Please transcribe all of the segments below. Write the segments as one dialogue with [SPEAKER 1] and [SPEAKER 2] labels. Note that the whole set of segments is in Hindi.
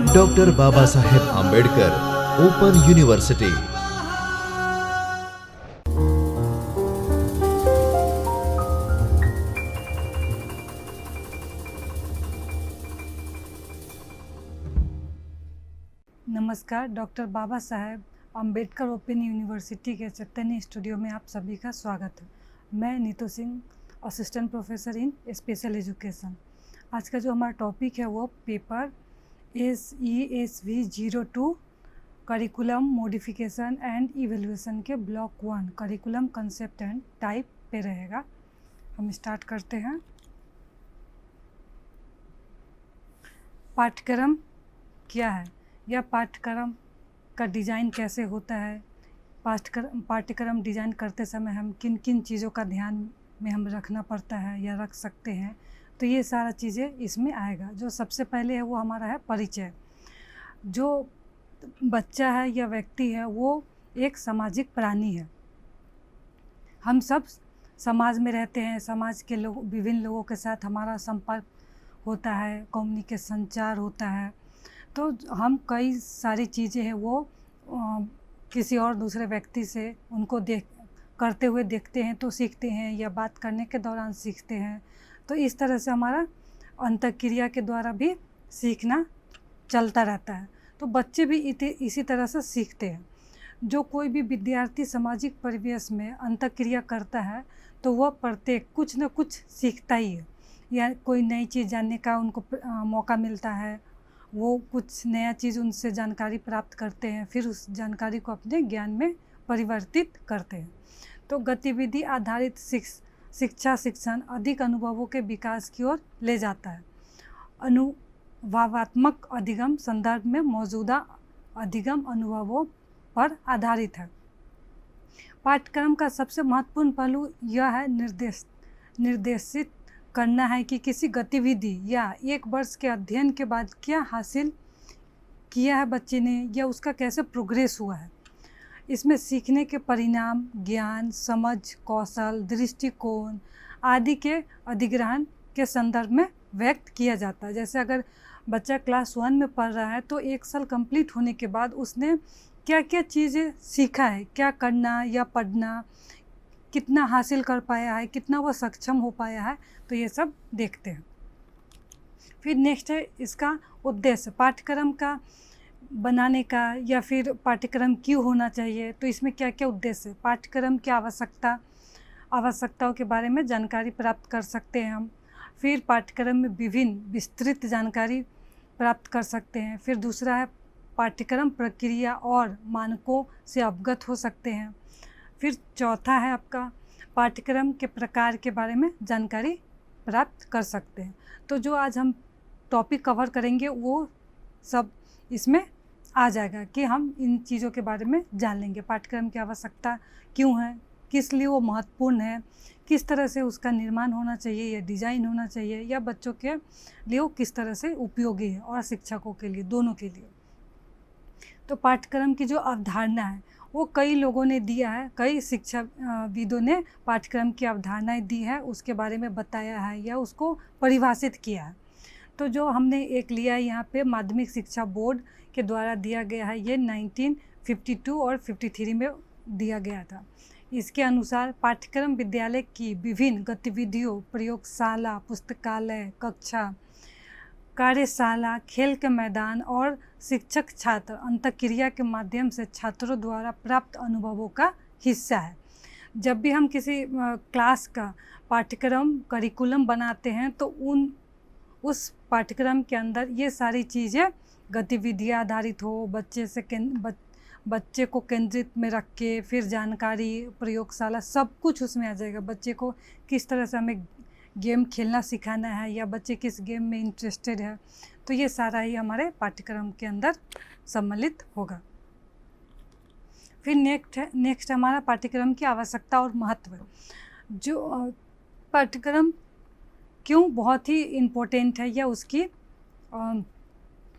[SPEAKER 1] Doctor Baba Saheb Ambedkar open university.
[SPEAKER 2] नमस्कार, doctor Baba Saheb Ambedkar open university के चैतन्य स्टूडियो में आप सभी का स्वागत है। मैं Neetu Singh, assistant professor in special education. आज का जो हमारा टॉपिक है वो paper SESV 02 curriculum modification and evaluation के block 1 curriculum concept and type पे रहेगा। हम स्टार्ट करते हैं। पाठ्यक्रम क्या है या पाठ्यक्रम का डिज़ाइन कैसे होता है, पाठ्यक्रम डिज़ाइन करते समय हम किन किन चीज़ों का ध्यान में हम रखना पड़ता है या रख सकते हैं, तो ये सारा चीज़ें इसमें आएगा। जो सबसे पहले है वो हमारा है परिचय। जो बच्चा है या व्यक्ति है वो एक सामाजिक प्राणी है। हम सब समाज में रहते हैं, समाज के लोग, विभिन्न लोगों के साथ हमारा संपर्क होता है, कम्युनिकेशन, संचार होता है। तो हम कई सारी चीज़ें हैं वो किसी और दूसरे व्यक्ति से उनको करते हुए देखते हैं तो सीखते हैं, या बात करने के दौरान सीखते हैं। तो इस तरह से हमारा अंतःक्रिया के द्वारा भी सीखना चलता रहता है। तो बच्चे भी इसी तरह से सीखते हैं। जो कोई भी विद्यार्थी सामाजिक परिवेश में अंतःक्रिया करता है तो वह प्रत्येक कुछ न कुछ सीखता ही है, या कोई नई चीज़ जानने का उनको मौका मिलता है। वो कुछ नया चीज़ उनसे जानकारी प्राप्त करते हैं, फिर उस जानकारी को अपने ज्ञान में परिवर्तित करते हैं। तो गतिविधि आधारित शिक्षण अधिक अनुभवों के विकास की ओर ले जाता है। अनुभवात्मक अधिगम संदर्भ में मौजूदा अधिगम अनुभवों पर आधारित है। पाठ्यक्रम का सबसे महत्वपूर्ण पहलू यह है निर्देशित करना है कि किसी गतिविधि या एक वर्ष के अध्ययन के बाद क्या हासिल किया है बच्चे ने, या उसका कैसे प्रोग्रेस हुआ है। इसमें सीखने के परिणाम, ज्ञान, समझ, कौशल, दृष्टिकोण आदि के अधिग्रहण के संदर्भ में व्यक्त किया जाता है। जैसे अगर बच्चा क्लास 1 में पढ़ रहा है तो 1 साल कंप्लीट होने के बाद उसने क्या क्या चीज़ें सीखा है, क्या करना या पढ़ना, कितना हासिल कर पाया है, कितना वह सक्षम हो पाया है, तो ये सब देखते हैं। फिर नेक्स्ट है इसका उद्देश्य, पाठ्यक्रम का बनाने का या फिर पाठ्यक्रम क्यों होना चाहिए, तो इसमें क्या क्या उद्देश्य है। पाठ्यक्रम की आवश्यकताओं के बारे में जानकारी प्राप्त कर सकते हैं हम। फिर पाठ्यक्रम में विभिन्न विस्तृत जानकारी प्राप्त कर सकते हैं। फिर दूसरा है पाठ्यक्रम प्रक्रिया और मानकों से अवगत हो सकते हैं। फिर चौथा है आपका पाठ्यक्रम के प्रकार के बारे में जानकारी प्राप्त कर सकते हैं। तो जो आज हम टॉपिक कवर करेंगे वो सब इसमें आ जाएगा कि हम इन चीज़ों के बारे में जान लेंगे। पाठ्यक्रम की आवश्यकता क्यों है, किस लिए वो महत्वपूर्ण है, किस तरह से उसका निर्माण होना चाहिए या डिज़ाइन होना चाहिए, या बच्चों के लिए वो किस तरह से उपयोगी है और शिक्षकों के लिए, दोनों के लिए। तो पाठ्यक्रम की जो अवधारणा है वो कई लोगों ने दिया है, कई शिक्षाविदों ने पाठ्यक्रम की अवधारणाएं दी है, उसके बारे में बताया है या उसको परिभाषित किया है। तो जो हमने एक लिया है यहाँ पे माध्यमिक शिक्षा बोर्ड के द्वारा दिया गया है, ये 1952 और 53 में दिया गया था। इसके अनुसार पाठ्यक्रम विद्यालय की विभिन्न गतिविधियों, प्रयोगशाला, पुस्तकालय, कक्षा, कार्यशाला, खेल के मैदान और शिक्षक छात्र अंतःक्रिया के माध्यम से छात्रों द्वारा प्राप्त अनुभवों का हिस्सा है। जब भी हम किसी क्लास का पाठ्यक्रम करिकुलम बनाते हैं तो उस पाठ्यक्रम के अंदर ये सारी चीज़ें गतिविधियाँ आधारित हो, बच्चे को केंद्रित में रख के, फिर जानकारी, प्रयोगशाला, सब कुछ उसमें आ जाएगा। बच्चे को किस तरह से हमें गेम खेलना सिखाना है या बच्चे किस गेम में इंटरेस्टेड है, तो ये सारा ही हमारे पाठ्यक्रम के अंदर सम्मिलित होगा। फिर नेक्स्ट हमारा पाठ्यक्रम की आवश्यकता और महत्व। जो पाठ्यक्रम क्यों बहुत ही इम्पोर्टेंट है या उसकी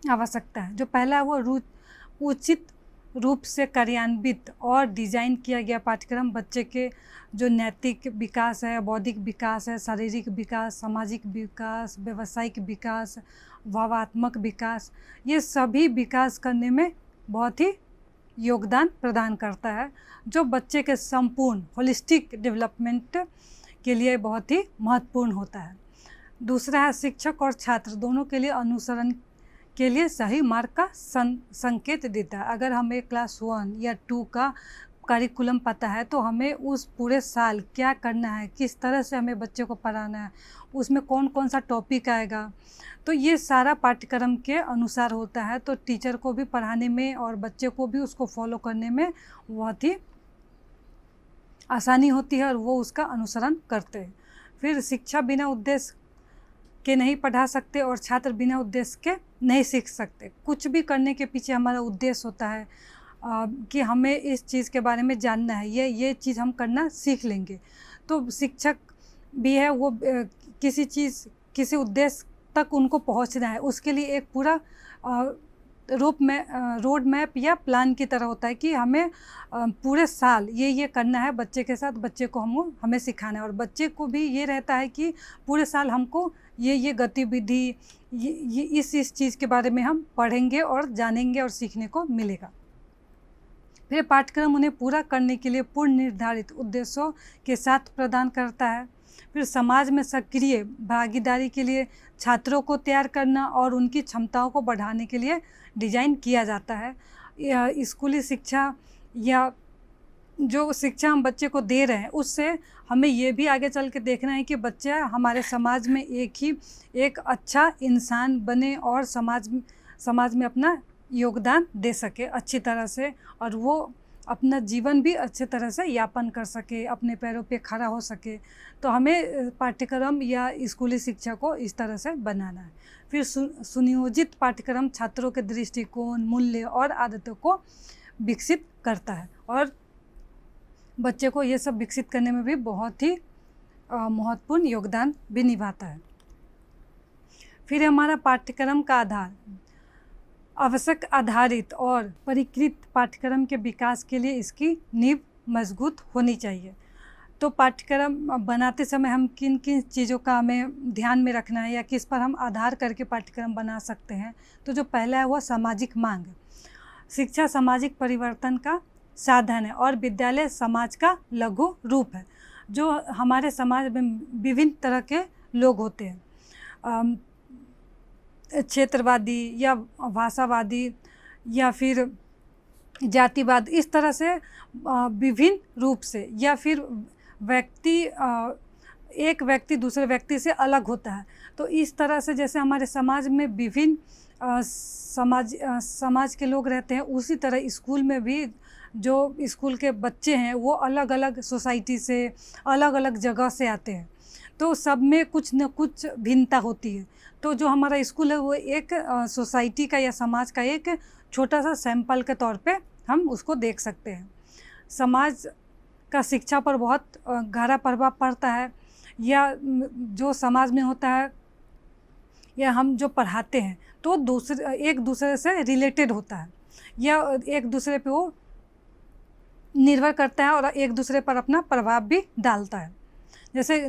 [SPEAKER 2] आवश्यकता है। जो पहला है वो उचित रूप से कार्यान्वित और डिजाइन किया गया पाठ्यक्रम बच्चे के जो नैतिक विकास है, बौद्धिक विकास है, शारीरिक विकास, सामाजिक विकास, व्यावसायिक विकास, भावात्मक विकास, ये सभी विकास करने में बहुत ही योगदान प्रदान करता है, जो बच्चे के संपूर्ण होलिस्टिक डेवलपमेंट के लिए बहुत ही महत्वपूर्ण होता है। दूसरा है शिक्षक और छात्र दोनों के लिए अनुसरण के लिए सही मार्ग का संकेत देता है। अगर हमें क्लास 1 या 2 का करिकुलम पता है तो हमें उस पूरे साल क्या करना है, किस तरह से हमें बच्चे को पढ़ाना है, उसमें कौन कौन सा टॉपिक आएगा, तो ये सारा पाठ्यक्रम के अनुसार होता है। तो टीचर को भी पढ़ाने में और बच्चे को भी उसको फॉलो करने में बहुत ही आसानी होती है और वो उसका अनुसरण करते हैं। फिर शिक्षा बिना उद्देश्य के नहीं पढ़ा सकते और छात्र बिना उद्देश्य के नहीं सीख सकते। कुछ भी करने के पीछे हमारा उद्देश्य होता है कि हमें इस चीज़ के बारे में जानना है, ये चीज़ हम करना सीख लेंगे। तो शिक्षक भी है वो किसी उद्देश्य तक उनको पहुंचना है, उसके लिए एक पूरा रोड मैप या प्लान की तरह होता है कि हमें पूरे साल ये करना है बच्चे के साथ, बच्चे को हमें सिखाना है। और बच्चे को भी ये रहता है कि पूरे साल हमको ये गतिविधि ये इस चीज़ के बारे में हम पढ़ेंगे और जानेंगे और सीखने को मिलेगा। फिर पाठ्यक्रम उन्हें पूरा करने के लिए पूर्ण निर्धारित उद्देश्यों के साथ प्रदान करता है। फिर समाज में सक्रिय भागीदारी के लिए छात्रों को तैयार करना और उनकी क्षमताओं को बढ़ाने के लिए डिज़ाइन किया जाता है। स्कूली शिक्षा या जो शिक्षा हम बच्चे को दे रहे हैं उससे हमें ये भी आगे चल के देखना है कि बच्चा हमारे समाज में एक अच्छा इंसान बने और समाज में अपना योगदान दे सके अच्छी तरह से, और वो अपना जीवन भी अच्छे तरह से यापन कर सके, अपने पैरों पे खड़ा हो सके। तो हमें पाठ्यक्रम या स्कूली शिक्षा को इस तरह से बनाना है। फिर सुनियोजित पाठ्यक्रम छात्रों के दृष्टिकोण, मूल्य और आदतों को विकसित करता है और बच्चे को ये सब विकसित करने में भी बहुत ही महत्वपूर्ण योगदान भी निभाता है। फिर हमारा पाठ्यक्रम का आधार आवश्यक आधारित और परिष्कृत पाठ्यक्रम के विकास के लिए इसकी नींव मजबूत होनी चाहिए। तो पाठ्यक्रम बनाते समय हम किन किन चीज़ों का हमें ध्यान में रखना है या किस पर हम आधार करके पाठ्यक्रम बना सकते हैं। तो जो पहला है वह सामाजिक मांग। शिक्षा सामाजिक परिवर्तन का साधन है और विद्यालय समाज का लघु रूप है। जो हमारे समाज में विभिन्न तरह के लोग होते हैं, क्षेत्रवादी या भाषावादी या फिर जातिवाद, इस तरह से विभिन्न रूप से, या फिर एक व्यक्ति दूसरे व्यक्ति से अलग होता है। तो इस तरह से जैसे हमारे समाज में विभिन्न समाज के लोग रहते हैं, उसी तरह स्कूल में भी जो स्कूल के बच्चे हैं वो अलग अलग सोसाइटी से, अलग अलग जगह से आते हैं। तो सब में कुछ न कुछ भिन्नता होती है। तो जो हमारा स्कूल है वो एक सोसाइटी का या समाज का एक छोटा सा सैंपल के तौर पे हम उसको देख सकते हैं। समाज का शिक्षा पर बहुत गहरा प्रभाव पड़ता है, या जो समाज में होता है या हम जो पढ़ाते हैं तो एक दूसरे से रिलेटेड होता है या एक दूसरे पे वो निर्भर करता है और एक दूसरे पर अपना प्रभाव भी डालता है। जैसे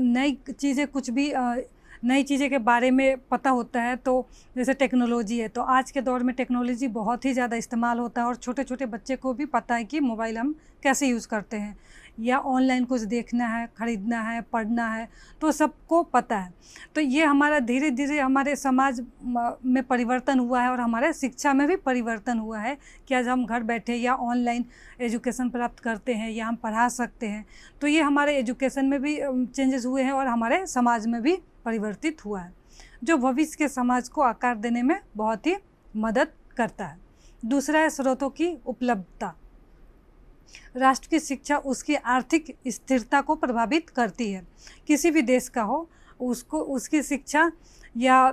[SPEAKER 2] नई चीज़ें के बारे में पता होता है, तो जैसे टेक्नोलॉजी है, तो आज के दौर में टेक्नोलॉजी बहुत ही ज़्यादा इस्तेमाल होता है और छोटे छोटे बच्चे को भी पता है कि मोबाइल हम कैसे यूज़ करते हैं, या ऑनलाइन कुछ देखना है, ख़रीदना है, पढ़ना है, तो सबको पता है। तो ये हमारा धीरे धीरे हमारे समाज में परिवर्तन हुआ है और हमारे शिक्षा में भी परिवर्तन हुआ है कि आज हम घर बैठे या ऑनलाइन एजुकेशन प्राप्त करते हैं या हम पढ़ा सकते हैं। तो ये हमारे एजुकेशन में भी चेंजेस हुए हैं और हमारे समाज में भी परिवर्तित हुआ है, जो भविष्य के समाज को आकार देने में बहुत ही मदद करता है। दूसरा है स्रोतों की उपलब्धता। राष्ट्र की शिक्षा उसकी आर्थिक स्थिरता को प्रभावित करती है। किसी भी देश का हो, उसको उसकी शिक्षा या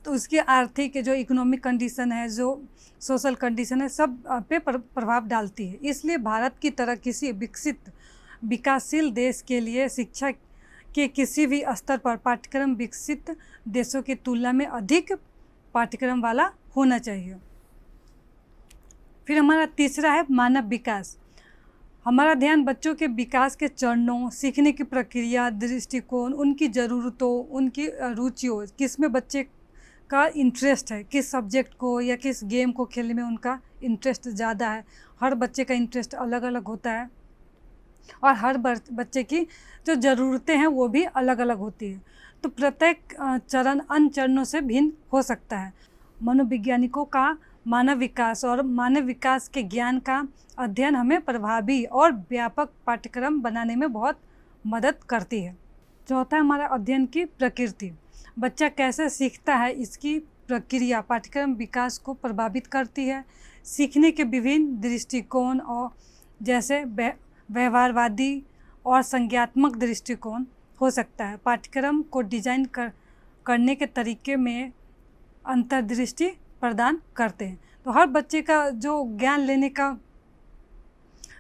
[SPEAKER 2] तो उसकी आर्थिक जो इकोनॉमिक कंडीशन है, जो सोशल कंडीशन है, सब पे प्रभाव डालती है। इसलिए भारत की तरह किसी विकासशील देश के लिए शिक्षा के किसी भी स्तर पर पाठ्यक्रम विकसित देशों की तुलना में अधिक पाठ्यक्रम वाला होना चाहिए। फिर हमारा तीसरा है मानव विकास। हमारा ध्यान बच्चों के विकास के चरणों, सीखने की प्रक्रिया, दृष्टिकोण, उनकी ज़रूरतों, उनकी रुचियों, किस में बच्चे का इंटरेस्ट है, किस सब्जेक्ट को या किस गेम को खेलने में उनका इंटरेस्ट ज़्यादा है। हर बच्चे का इंटरेस्ट अलग अलग होता है और हर बच्चे की जो ज़रूरतें हैं वो भी अलग अलग होती है। तो प्रत्येक चरण अन्य चरणों से भिन्न हो सकता है। मनोवैज्ञानिकों का मानव विकास और मानव विकास के ज्ञान का अध्ययन हमें प्रभावी और व्यापक पाठ्यक्रम बनाने में बहुत मदद करती है। चौथा है हमारा अध्ययन की प्रकृति। बच्चा कैसे सीखता है, इसकी प्रक्रिया पाठ्यक्रम विकास को प्रभावित करती है। सीखने के विभिन्न दृष्टिकोण और जैसे व्यवहारवादी और संज्ञात्मक दृष्टिकोण हो सकता है। पाठ्यक्रम को डिजाइन करने के तरीके में अंतर्दृष्टि प्रदान करते हैं। तो हर बच्चे का जो ज्ञान लेने का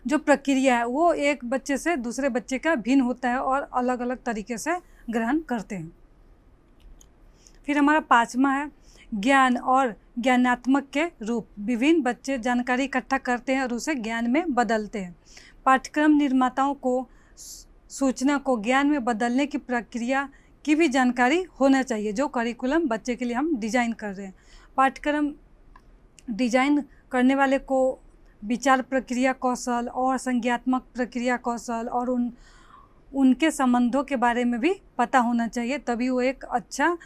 [SPEAKER 2] जो प्रक्रिया है वो एक बच्चे से दूसरे बच्चे का भिन्न होता है और अलग अलग तरीके से ग्रहण करते हैं। फिर हमारा पांचवा है ज्ञान और ज्ञानात्मक के रूप। विभिन्न बच्चे जानकारी इकट्ठा करते हैं और उसे ज्ञान में बदलते हैं। पाठ्यक्रम निर्माताओं को सूचना को ज्ञान में बदलने की प्रक्रिया की भी जानकारी होना चाहिए, जो करिकुलम बच्चे के लिए हम डिज़ाइन कर रहे हैं। पाठ्यक्रम डिजाइन करने वाले को विचार प्रक्रिया कौशल और संज्ञात्मक प्रक्रिया कौशल और उनके संबंधों के बारे में भी पता होना चाहिए, तभी वो एक अच्छा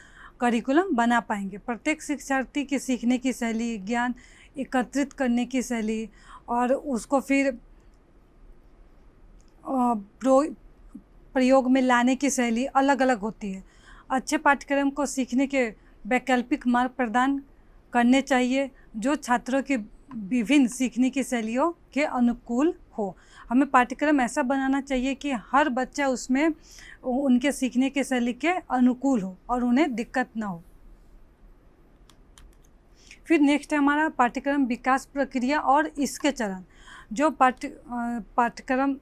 [SPEAKER 2] करिकुलम बना पाएंगे। प्रत्येक शिक्षार्थी की सीखने की शैली, ज्ञान एकत्रित करने की शैली और उसको फिर प्रयोग में लाने की शैली अलग अलग होती है। अच्छे पाठ्यक्रम को सीखने के वैकल्पिक मार्ग प्रदान करने चाहिए जो छात्रों की विभिन्न सीखने की शैलियों के अनुकूल हो। हमें पाठ्यक्रम ऐसा बनाना चाहिए कि हर बच्चा उसमें उनके सीखने के शैली के अनुकूल हो और उन्हें दिक्कत ना हो। फिर नेक्स्ट है हमारा पाठ्यक्रम विकास प्रक्रिया और इसके चरण। जो पाठ्यक्रम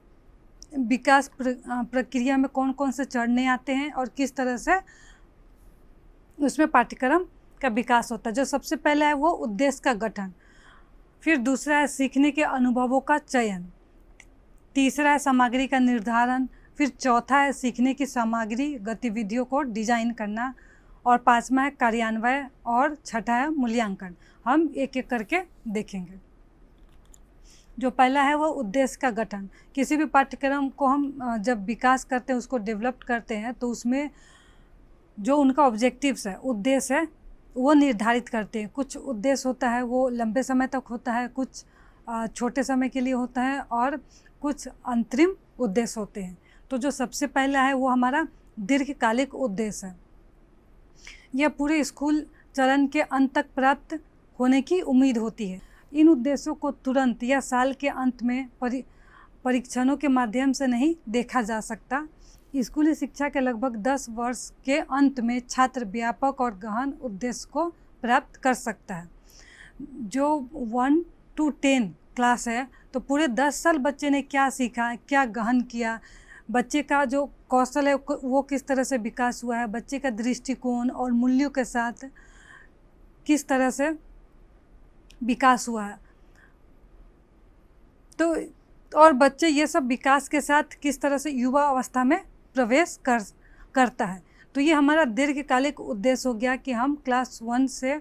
[SPEAKER 2] विकास प्रक्रिया में कौन कौन से चरणें आते हैं और किस तरह से उसमें पाठ्यक्रम का विकास होता है। जो सबसे पहला है वो उद्देश्य का गठन, फिर दूसरा है सीखने के अनुभवों का चयन, तीसरा है सामग्री का निर्धारण, फिर चौथा है सीखने की सामग्री गतिविधियों को डिजाइन करना और पांचवा है कार्यान्वयन और छठा है मूल्यांकन। हम एक एक करके देखेंगे। जो पहला है वो उद्देश्य का गठन। किसी भी पाठ्यक्रम को हम जब विकास करते हैं, उसको डेवलप करते हैं, तो उसमें जो उनका ऑब्जेक्टिव्स है, उद्देश्य है, वो निर्धारित करते हैं। कुछ उद्देश्य होता है वो लंबे समय तक होता है, कुछ छोटे समय के लिए होता है और कुछ अंतरिम उद्देश्य होते हैं। तो जो सबसे पहला है वो हमारा दीर्घकालिक उद्देश्य है। यह पूरे स्कूल चरण के अंत तक प्राप्त होने की उम्मीद होती है। इन उद्देश्यों को तुरंत या साल के अंत में परीक्षणों के माध्यम से नहीं देखा जा सकता। स्कूली शिक्षा के लगभग 10 वर्ष के अंत में छात्र व्यापक और गहन उद्देश्य को प्राप्त कर सकता है। जो 1 to 10 क्लास है, तो पूरे 10 साल बच्चे ने क्या सीखा, क्या गहन किया, बच्चे का जो कौशल है वो किस तरह से विकास हुआ है, बच्चे का दृष्टिकोण और मूल्यों के साथ किस तरह से विकास हुआ है। तो और बच्चे ये सब विकास के साथ किस तरह से युवा अवस्था में प्रवेश करता है। तो ये हमारा दीर्घकालिक उद्देश्य हो गया कि हम क्लास 1 से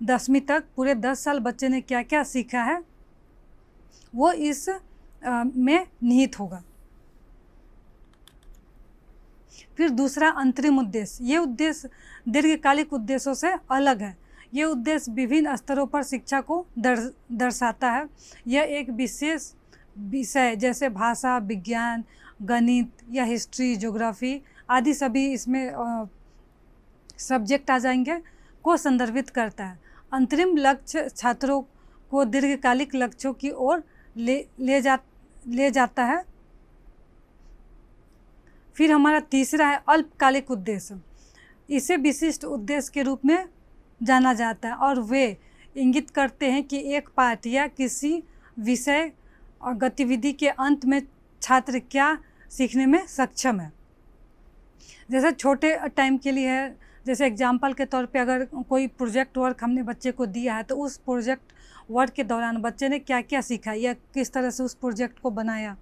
[SPEAKER 2] 10वीं तक पूरे 10 साल बच्चे ने क्या क्या सीखा है वो इस में निहित होगा। फिर दूसरा अंतरिम उद्देश्य। ये उद्देश्य दीर्घकालिक उद्देश्यों से अलग है। ये उद्देश्य विभिन्न स्तरों पर शिक्षा को दर्शाता है। यह एक विशेष विषय जैसे भाषा, विज्ञान, गणित या हिस्ट्री, ज्योग्राफी आदि सभी इसमें सब्जेक्ट आ जाएंगे को संदर्भित करता है। अंतरिम लक्ष्य छात्रों को दीर्घकालिक लक्ष्यों की ओर ले जाता है। फिर हमारा तीसरा है अल्पकालिक उद्देश्य। इसे विशिष्ट उद्देश्य के रूप में जाना जाता है और वे इंगित करते हैं कि एक पाठ या किसी विषय और गतिविधि के अंत में छात्र क्या सीखने में सक्षम है। जैसे छोटे टाइम के लिए है जैसे एग्जाम्पल के तौर पे अगर कोई प्रोजेक्ट वर्क हमने बच्चे को दिया है तो उस प्रोजेक्ट वर्क के दौरान बच्चे ने क्या क्या सीखा या किस तरह से उस प्रोजेक्ट को बनाया।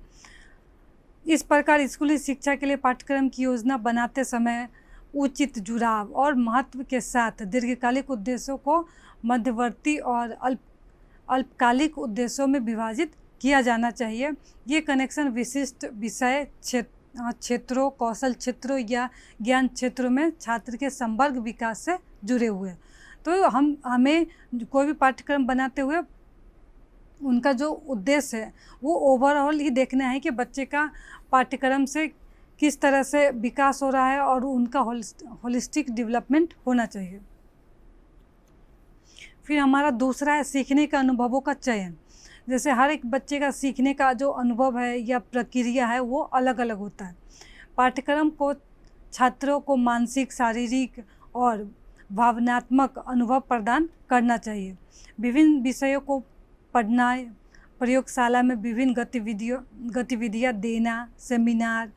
[SPEAKER 2] इस प्रकार स्कूली शिक्षा के लिए पाठ्यक्रम की योजना बनाते समय उचित जुड़ाव और महत्व के साथ दीर्घकालिक उद्देश्यों को मध्यवर्ती और अल्पकालिक उद्देश्यों में विभाजित किया जाना चाहिए। ये कनेक्शन विशिष्ट विषय क्षेत्रों, कौशल क्षेत्रों या ज्ञान क्षेत्रों में छात्र के संवर्ग विकास से जुड़े हुए हैं। तो हमें कोई भी पाठ्यक्रम बनाते हुए उनका जो उद्देश्य है वो ओवरऑल ही देखना है कि बच्चे का पाठ्यक्रम से किस तरह से विकास हो रहा है और उनका होलिस्टिक डेवलपमेंट होना चाहिए। फिर हमारा दूसरा है सीखने के अनुभवों का चयन। जैसे हर एक बच्चे का सीखने का जो अनुभव है या प्रक्रिया है वो अलग अलग होता है। पाठ्यक्रम को छात्रों को मानसिक, शारीरिक और भावनात्मक अनुभव प्रदान करना चाहिए। विभिन्न विषयों को पढ़ना, प्रयोगशाला में विभिन्न गतिविधियाँ देना, सेमिनार,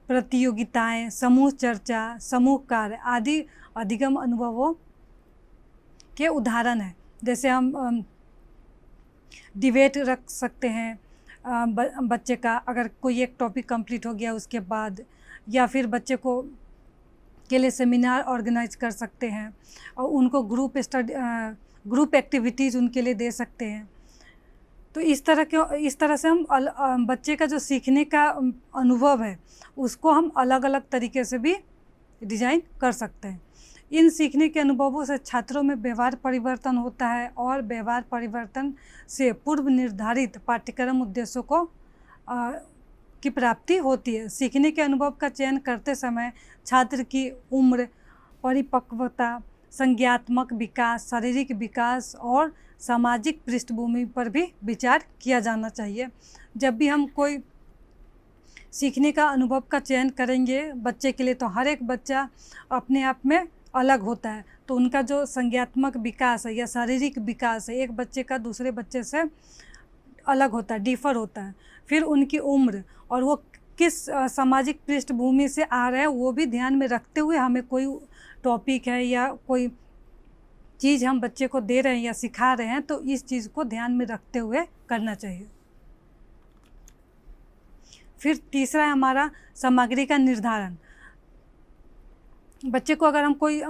[SPEAKER 2] प्रतियोगिताएं, समूह चर्चा, समूह कार्य आदि अधिगम अनुभवों के उदाहरण हैं। जैसे हम डिबेट रख सकते हैं बच्चे का, अगर कोई एक टॉपिक कंप्लीट हो गया उसके बाद, या फिर बच्चे को के लिए सेमिनार ऑर्गेनाइज कर सकते हैं और उनको ग्रुप एक्टिविटीज़ उनके लिए दे सकते हैं। तो इस तरह से हम बच्चे का जो सीखने का अनुभव है उसको हम अलग अलग तरीके से भी डिज़ाइन कर सकते हैं। इन सीखने के अनुभवों से छात्रों में व्यवहार परिवर्तन होता है और व्यवहार परिवर्तन से पूर्व निर्धारित पाठ्यक्रम उद्देश्यों को की प्राप्ति होती है। सीखने के अनुभव का चयन करते समय छात्र की उम्र, परिपक्वता, संज्ञानात्मक विकास, शारीरिक विकास और सामाजिक पृष्ठभूमि पर भी विचार किया जाना चाहिए। जब भी हम कोई सीखने का अनुभव का चयन करेंगे बच्चे के लिए, तो हर एक बच्चा अपने आप में अलग होता है, तो उनका जो संज्ञानात्मक विकास है या शारीरिक विकास है एक बच्चे का दूसरे बच्चे से अलग होता है, डिफर होता है। फिर उनकी उम्र और वो किस सामाजिक पृष्ठभूमि से आ रहे हैं वो भी ध्यान में रखते हुए हमें कोई टॉपिक है या कोई चीज़ हम बच्चे को दे रहे हैं या सिखा रहे हैं तो इस चीज़ को ध्यान में रखते हुए करना चाहिए। फिर तीसरा है हमारा सामग्री का निर्धारण। बच्चे को अगर हम कोई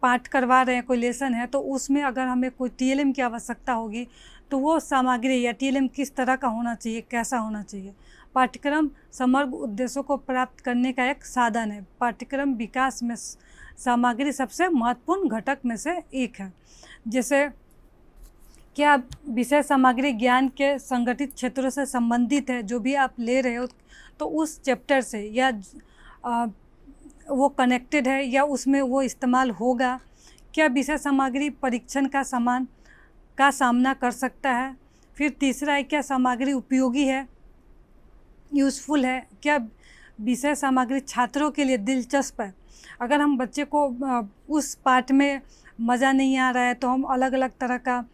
[SPEAKER 2] पाठ करवा रहे हैं, कोई लेसन है, तो उसमें अगर हमें कोई TLM की आवश्यकता होगी तो वो सामग्री या TLM किस तरह का होना चाहिए, कैसा होना चाहिए। पाठ्यक्रम समग्र उद्देश्यों को प्राप्त करने का एक साधन है। पाठ्यक्रम विकास में सामग्री सबसे महत्वपूर्ण घटक में से एक है। जैसे क्या विषय सामग्री ज्ञान के संगठित क्षेत्रों से संबंधित है, जो भी आप ले रहे हो तो उस चैप्टर से या वो कनेक्टेड है या उसमें वो इस्तेमाल होगा। क्या विषय सामग्री परीक्षण का सामना कर सकता है। फिर तीसरा है क्या सामग्री उपयोगी है, यूज़फुल है। क्या विषय सामग्री छात्रों के लिए दिलचस्प है। अगर हम बच्चे को उस पाठ में मज़ा नहीं आ रहा है तो हम अलग अलग तरह का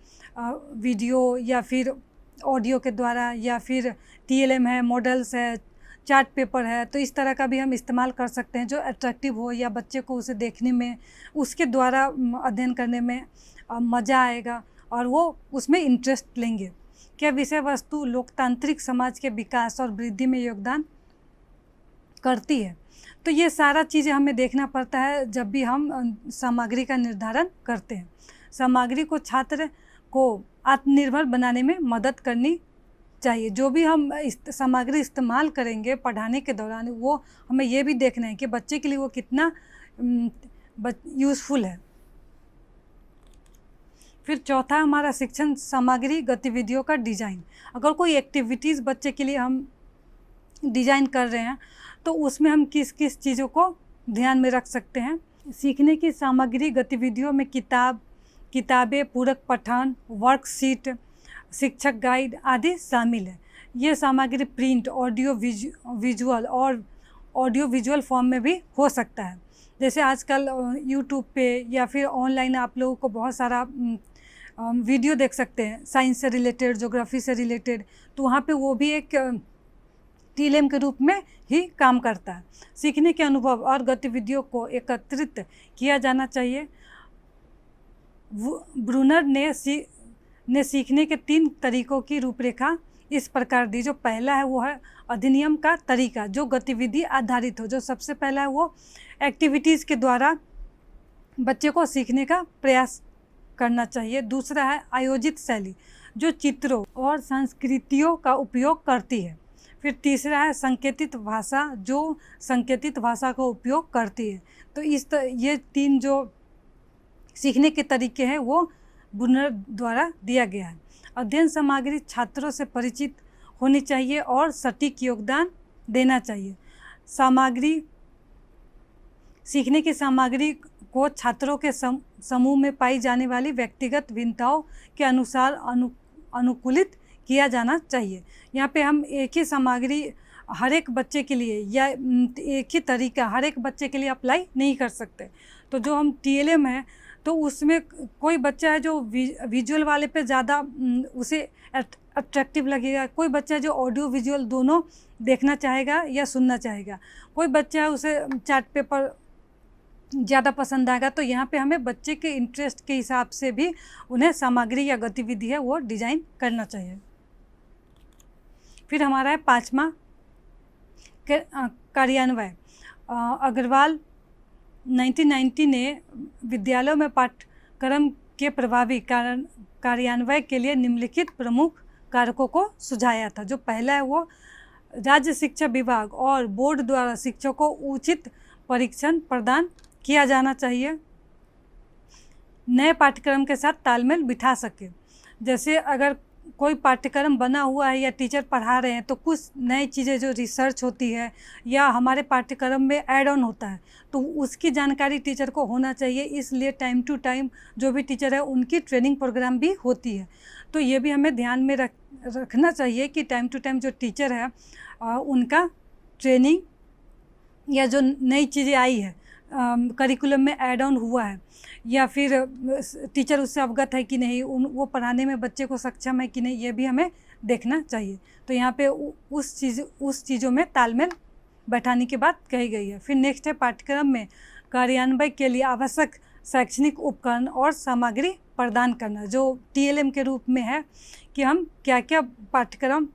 [SPEAKER 2] वीडियो या फिर ऑडियो के द्वारा या फिर TLM है, मॉडल्स है, चार्ट पेपर है, तो इस तरह का भी हम इस्तेमाल कर सकते हैं जो अट्रैक्टिव हो या बच्चे को उसे देखने में, उसके द्वारा अध्ययन करने में मज़ा आएगा और वो उसमें इंटरेस्ट लेंगे। क्या विषय वस्तु लोकतांत्रिक समाज के विकास और वृद्धि में योगदान करती है। तो ये सारा चीज़ें हमें देखना पड़ता है जब भी हम सामग्री का निर्धारण करते हैं। सामग्री को छात्र को आत्मनिर्भर बनाने में मदद करनी चाहिए। जो भी हम सामग्री इस्तेमाल करेंगे पढ़ाने के दौरान वो हमें ये भी देखना है कि बच्चे के लिए वो कितना यूज़फुल है। फिर चौथा हमारा शिक्षण सामग्री गतिविधियों का डिज़ाइन। अगर कोई एक्टिविटीज़ बच्चे के लिए हम डिज़ाइन कर रहे हैं तो उसमें हम किस किस चीज़ों को ध्यान में रख सकते हैं। सीखने की सामग्री गतिविधियों में किताबें, पूरक पठन, वर्कशीट, शिक्षक गाइड आदि शामिल है। ये सामग्री प्रिंट, विजुअल और ऑडियो विजुअल फॉर्म में भी हो सकता है। जैसे आजकल यूट्यूब पे या फिर ऑनलाइन आप लोगों को बहुत सारा वीडियो देख सकते हैं साइंस से रिलेटेड, ज्योग्राफी से रिलेटेड, तो वहाँ पे वो भी एक TLM के रूप में ही काम करता है। सीखने के अनुभव और गतिविधियों को एकत्रित किया जाना चाहिए। ब्रूनर ने सीखने के 3 तरीकों की रूपरेखा इस प्रकार दी। जो पहला है वो है अधिनियम का तरीका, जो गतिविधि आधारित हो। जो सबसे पहला है वो एक्टिविटीज़ के द्वारा बच्चे को सीखने का प्रयास करना चाहिए। दूसरा है आयोजित शैली, जो चित्रों और संस्कृतियों का उपयोग करती है। फिर तीसरा है संकेतित भाषा, जो संकेतित भाषा का उपयोग करती है। तो ये 3 जो सीखने के तरीके हैं वो ब्रूनर द्वारा दिया गया है। अध्ययन सामग्री छात्रों से परिचित होनी चाहिए और सटीक योगदान देना चाहिए। सामग्री सीखने की सामग्री को छात्रों के समूह में पाई जाने वाली व्यक्तिगत भिन्नताओं के अनुसार अनुकूलित किया जाना चाहिए। यहाँ पे हम एक ही सामग्री हर एक बच्चे के लिए या एक ही तरीका हर एक बच्चे के लिए अप्लाई नहीं कर सकते। तो जो हम TLM है तो उसमें कोई बच्चा है जो विजुअल वाले पे ज़्यादा उसे अट्रैक्टिव लगेगा, कोई बच्चा है जो ऑडियो विजुअल दोनों देखना चाहेगा या सुनना चाहेगा, कोई बच्चा है उसे चार्ट पेपर ज़्यादा पसंद आएगा। तो यहाँ पे हमें बच्चे के इंटरेस्ट के हिसाब से भी उन्हें सामग्री या गतिविधि है वो डिज़ाइन करना चाहिए। फिर हमारा है 5वां कार्यान्वय। अग्रवाल 1990 ने विद्यालयों में पाठ्यक्रम के प्रभावी कार्यान्वय के लिए निम्नलिखित प्रमुख कारकों को सुझाया था। जो पहला है वो राज्य शिक्षा विभाग और बोर्ड द्वारा शिक्षकों को उचित परीक्षण प्रदान किया जाना चाहिए। नए पाठ्यक्रम के साथ तालमेल बिठा सके। जैसे अगर कोई पाठ्यक्रम बना हुआ है या टीचर पढ़ा रहे हैं तो कुछ नई चीज़ें जो रिसर्च होती है या हमारे पाठ्यक्रम में ऐड ऑन होता है तो उसकी जानकारी टीचर को होना चाहिए। इसलिए टाइम टू टाइम जो भी टीचर है उनकी ट्रेनिंग प्रोग्राम भी होती है। तो ये भी हमें ध्यान में रखना चाहिए कि टाइम टू टाइम जो टीचर है उनका ट्रेनिंग या जो नई चीज़ें आई है करिकुलम में ऐड ऑन हुआ है या फिर टीचर उससे अवगत है कि नहीं, वो पढ़ाने में बच्चे को सक्षम है कि नहीं, ये भी हमें देखना चाहिए। तो यहाँ पे उस चीज़ों में तालमेल बैठाने की बात कही गई है। फिर नेक्स्ट है पाठ्यक्रम में कार्यान्वयन के लिए आवश्यक शैक्षणिक उपकरण और सामग्री प्रदान करना। जो TLM के रूप में है कि हम क्या क्या पाठ्यक्रम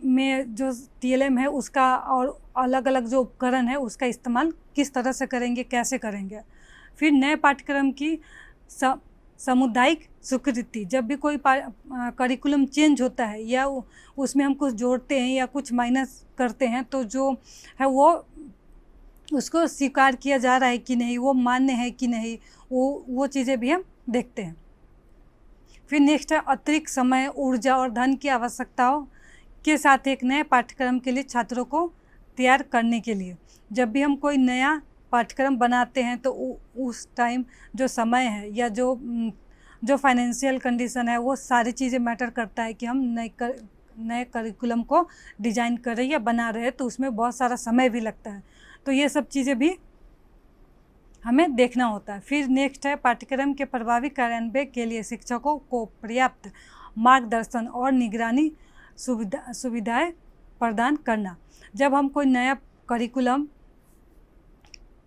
[SPEAKER 2] में जो TLM है उसका और अलग अलग जो उपकरण है उसका इस्तेमाल किस तरह से करेंगे, कैसे करेंगे। फिर नए पाठ्यक्रम की सामुदायिक स्वीकृति। जब भी कोई करिकुलम चेंज होता है या उसमें हम कुछ जोड़ते हैं या कुछ माइनस करते हैं तो जो है वो उसको स्वीकार किया जा रहा है कि नहीं, वो मान्य है कि नहीं, वो चीज़ें भी हम देखते हैं। फिर नेक्स्ट है अतिरिक्त समय, ऊर्जा और धन की आवश्यकताओं के साथ एक नए पाठ्यक्रम के लिए छात्रों को तैयार करने के लिए। जब भी हम कोई नया पाठ्यक्रम बनाते हैं तो उस टाइम जो समय है या जो फाइनेंशियल कंडीशन है वो सारी चीज़ें मैटर करता है कि हम नए करिकुलम को डिज़ाइन कर रहे हैं या बना रहे हैं तो उसमें बहुत सारा समय भी लगता है। तो ये सब चीज़ें भी हमें देखना होता है। फिर नेक्स्ट है पाठ्यक्रम के प्रभावी कार्यान्वयन के लिए शिक्षकों को पर्याप्त मार्गदर्शन और निगरानी सुविधाएं प्रदान करना। जब हम कोई नया करिकुलम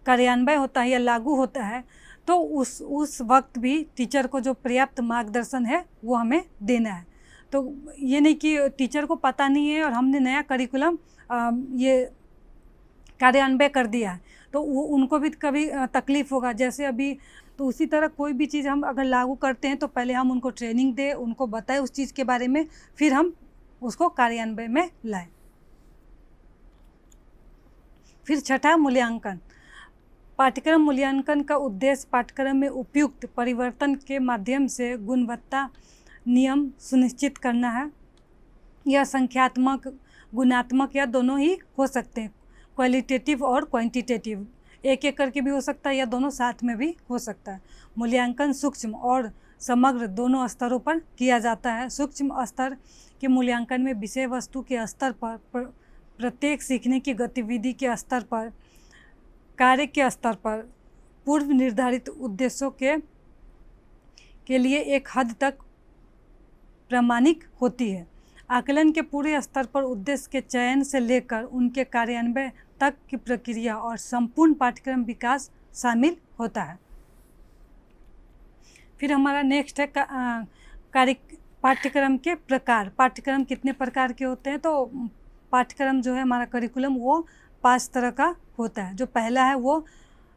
[SPEAKER 2] कार्यान्वयन होता है या लागू होता है तो उस वक्त भी टीचर को जो पर्याप्त मार्गदर्शन है वो हमें देना है। तो ये नहीं कि टीचर को पता नहीं है और हमने नया करिकुलम ये कार्यान्वयन कर दिया है तो उनको भी कभी तकलीफ़ होगा। जैसे अभी तो उसी तरह कोई भी चीज़ हम अगर लागू करते हैं तो पहले हम उनको ट्रेनिंग दें, उनको बताएं उस चीज़ के बारे में, फिर हम उसको कार्यान्वयन में लाएं। फिर छठा मूल्यांकन। पाठ्यक्रम मूल्यांकन का उद्देश्य पाठ्यक्रम में उपयुक्त परिवर्तन के माध्यम से गुणवत्ता नियम सुनिश्चित करना है। यह संख्यात्मक, गुणात्मक या दोनों ही हो सकते हैं, क्वालिटेटिव और क्वांटिटेटिव, एक एक करके भी हो सकता है या दोनों साथ में भी हो सकता है। मूल्यांकन सूक्ष्म और समग्र दोनों स्तरों पर किया जाता है। सूक्ष्म स्तर के मूल्यांकन में विषय वस्तु के स्तर पर, प्रत्येक सीखने की गतिविधि के स्तर पर, कार्य के स्तर पर, पूर्व निर्धारित उद्देश्यों के लिए एक हद तक प्रामाणिक होती है। आकलन के पूरे स्तर पर उद्देश्य के चयन से लेकर उनके कार्यान्वयन तक की प्रक्रिया और संपूर्ण पाठ्यक्रम विकास शामिल होता है। फिर हमारा नेक्स्ट है कार्य पाठ्यक्रम के प्रकार। पाठ्यक्रम कितने प्रकार के होते हैं? तो पाठ्यक्रम जो है हमारा करिकुलम वो 5 तरह का होता है। जो पहला है वो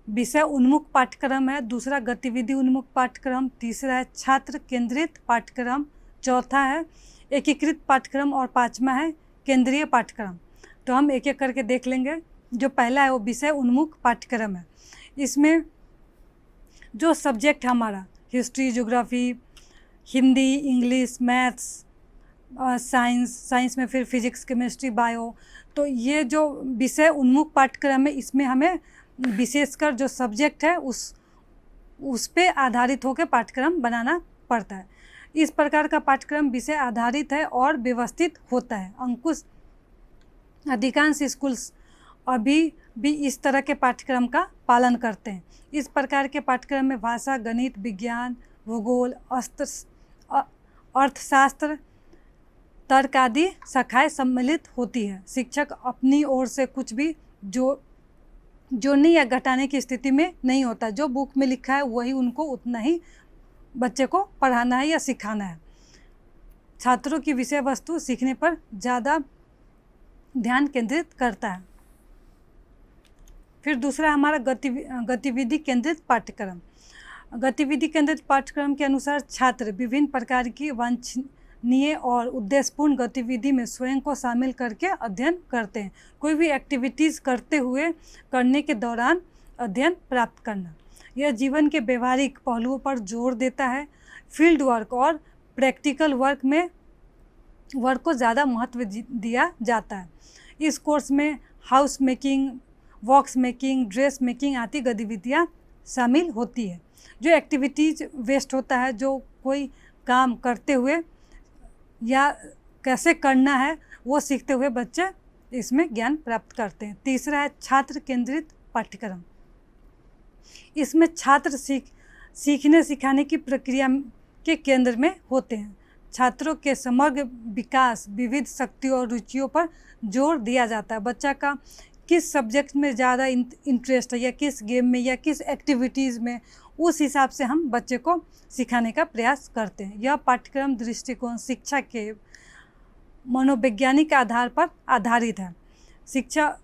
[SPEAKER 2] विषय उन्मुख पाठ्यक्रम है, दूसरा गतिविधि उन्मुख पाठ्यक्रम, तीसरा है छात्र केंद्रित पाठ्यक्रम, चौथा है एकीकृत पाठ्यक्रम और पांचवा है केंद्रीय पाठ्यक्रम। तो हम एक एक करके देख लेंगे। जो पहला है वो विषय उन्मुख पाठ्यक्रम है। इसमें जो सब्जेक्ट हमारा history, geography, Hindi, English, maths, science में फिर फिजिक्स, केमिस्ट्री, बायो, तो ये जो विषय उन्मुख पाठ्यक्रम है इसमें हमें विशेषकर जो सब्जेक्ट है उस पे आधारित होकर पाठ्यक्रम बनाना पड़ता है। इस प्रकार का पाठ्यक्रम विषय आधारित है और व्यवस्थित होता है। अंकुश अधिकांश स्कूल्स अभी भी इस तरह के पाठ्यक्रम का पालन करते हैं। इस प्रकार के पाठ्यक्रम में भाषा, गणित, विज्ञान, भूगोल, अर्थशास्त्र, तर्क आदि शाखाएं सम्मिलित होती है। शिक्षक अपनी ओर से कुछ भी जोड़ने या घटाने की स्थिति में नहीं होता। जो बुक में लिखा है वही उनको उतना ही बच्चे को पढ़ाना है या सिखाना है। छात्रों की विषय वस्तु सीखने पर ज़्यादा ध्यान केंद्रित करता है। फिर दूसरा हमारा गतिविधि केंद्रित पाठ्यक्रम। गतिविधि केंद्रित पाठ्यक्रम के अनुसार छात्र विभिन्न प्रकार की वांछनीय और उद्देश्यपूर्ण गतिविधि में स्वयं को शामिल करके अध्ययन करते हैं। कोई भी एक्टिविटीज़ करने के दौरान अध्ययन प्राप्त करना। यह जीवन के व्यवहारिक पहलुओं पर जोर देता है। फील्ड वर्क और प्रैक्टिकल वर्क को ज़्यादा महत्व दिया जाता है। इस कोर्स में house making, box making, dress making आदि गतिविधियाँ शामिल होती है। जो एक्टिविटीज़ वेस्ट होता है, जो कोई काम करते हुए या कैसे करना है वो सीखते हुए बच्चे इसमें ज्ञान प्राप्त करते हैं। तीसरा है छात्र केंद्रित पाठ्यक्रम। इसमें छात्र सीखने सिखाने की प्रक्रिया के केंद्र में होते हैं। छात्रों के समग्र विकास, विविध शक्तियों और रुचियों पर जोर दिया जाता है। बच्चा का किस सब्जेक्ट में ज़्यादा इंटरेस्ट है या किस गेम में या किस एक्टिविटीज़ में, उस हिसाब से हम बच्चे को सिखाने का प्रयास करते हैं। यह पाठ्यक्रम दृष्टिकोण शिक्षा के मनोवैज्ञानिक आधार पर आधारित है। शिक्षा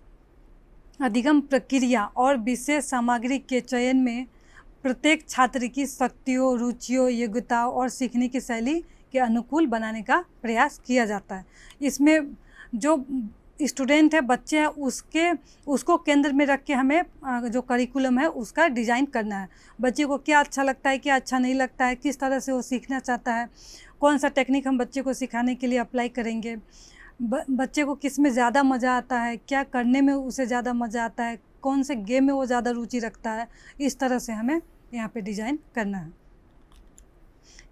[SPEAKER 2] अधिगम प्रक्रिया और विशेष सामग्री के चयन में प्रत्येक छात्र की शक्तियों, रुचियों, योग्यताओं और सीखने की शैली के अनुकूल बनाने का प्रयास किया जाता है। इसमें जो स्टूडेंट है, बच्चे हैं, उसको केंद्र में रख के हमें जो करिकुलम है उसका डिज़ाइन करना है। बच्चे को क्या अच्छा लगता है, क्या अच्छा नहीं लगता है, किस तरह से वो सीखना चाहता है, कौन सा टेक्निक हम बच्चे को सिखाने के लिए अप्लाई करेंगे, बच्चे को किस में ज़्यादा मज़ा आता है, क्या करने में उसे ज़्यादा मज़ा आता है, कौन से गेम में वो ज़्यादा रुचि रखता है, इस तरह से हमें यहाँ पे डिज़ाइन करना है।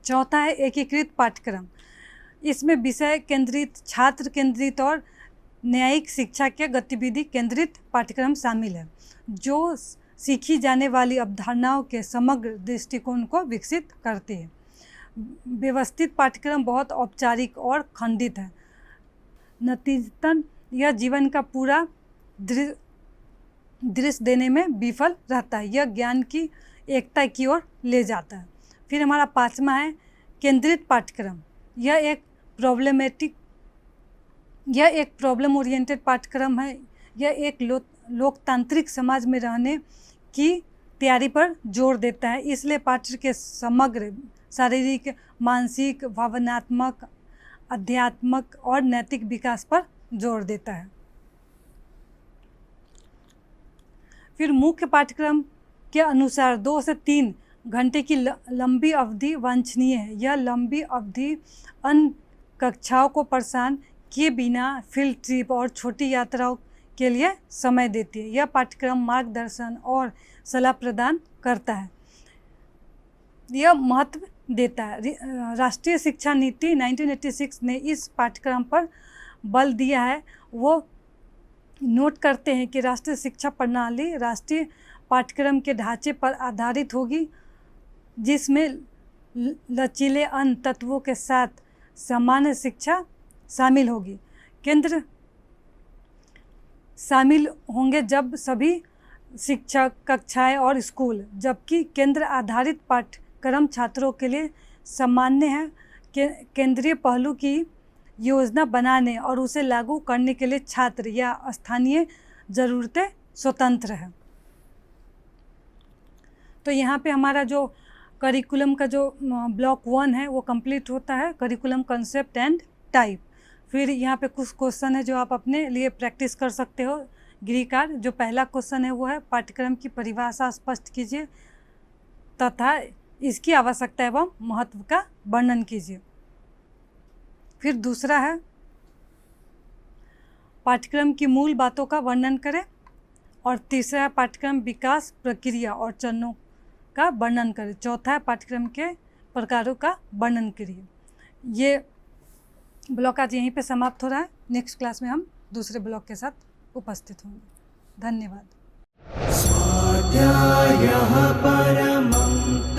[SPEAKER 2] चौथा है एकीकृत पाठ्यक्रम। इसमें विषय केंद्रित, छात्र केंद्रित और न्यायिक शिक्षा के गतिविधि केंद्रित पाठ्यक्रम शामिल है, जो सीखी जाने वाली अवधारणाओं के समग्र दृष्टिकोण को विकसित करते हैं। व्यवस्थित पाठ्यक्रम बहुत औपचारिक और खंडित है। नतीजतन यह जीवन का पूरा दृश्य देने में विफल रहता है। यह ज्ञान की एकता की ओर ले जाता है। फिर हमारा पांचवा है केंद्रित पाठ्यक्रम। यह एक प्रॉब्लम ओरिएंटेड पाठ्यक्रम है। यह एक लोकतांत्रिक समाज में रहने की तैयारी पर जोर देता है। इसलिए पाठ्य के समग्र शारीरिक, मानसिक, भावनात्मक, आध्यात्मिक और नैतिक विकास पर जोर देता है। फिर मुख्य पाठ्यक्रम के अनुसार 2 से 3 घंटे की लंबी अवधि वांछनीय है। यह लंबी अवधि अन्य कक्षाओं को परेशान किए बिना फील्ड ट्रिप और छोटी यात्राओं के लिए समय देती है। यह पाठ्यक्रम मार्गदर्शन और सलाह प्रदान करता है। यह महत्व देता है। राष्ट्रीय शिक्षा नीति 1986 ने इस पाठ्यक्रम पर बल दिया है। वो नोट करते हैं कि राष्ट्रीय शिक्षा प्रणाली राष्ट्रीय पाठ्यक्रम के ढांचे पर आधारित होगी, जिसमें लचीले अन्य तत्वों के साथ सामान्य शिक्षा शामिल होगी। केंद्र शामिल होंगे जब सभी शिक्षक, कक्षाएं और स्कूल, जबकि केंद्र आधारित पाठ्यक्रम छात्रों के लिए सामान्य है। केंद्रीय पहलू की योजना बनाने और उसे लागू करने के लिए छात्र या स्थानीय ज़रूरतें स्वतंत्र हैं। तो यहाँ पे हमारा जो करिकुलम का जो ब्लॉक 1 है वो कंप्लीट होता है, करिकुलम कंसेप्ट एंड टाइप। फिर यहाँ पे कुछ क्वेश्चन है जो आप अपने लिए प्रैक्टिस कर सकते हो। गृहकार्य, जो पहला क्वेश्चन है वो है पाठ्यक्रम की परिभाषा स्पष्ट कीजिए तथा इसकी आवश्यकता एवं महत्व का वर्णन कीजिए। फिर दूसरा है पाठ्यक्रम की मूल बातों का वर्णन करें। और तीसरा है पाठ्यक्रम विकास प्रक्रिया और चरणों का वर्णन करें। चौथा है पाठ्यक्रम के प्रकारों का वर्णन करिए। ये ब्लॉक आज यहीं पे समाप्त हो रहा है। नेक्स्ट क्लास में हम दूसरे ब्लॉक के साथ उपस्थित होंगे। धन्यवाद।
[SPEAKER 3] स्वाध्यायः परमं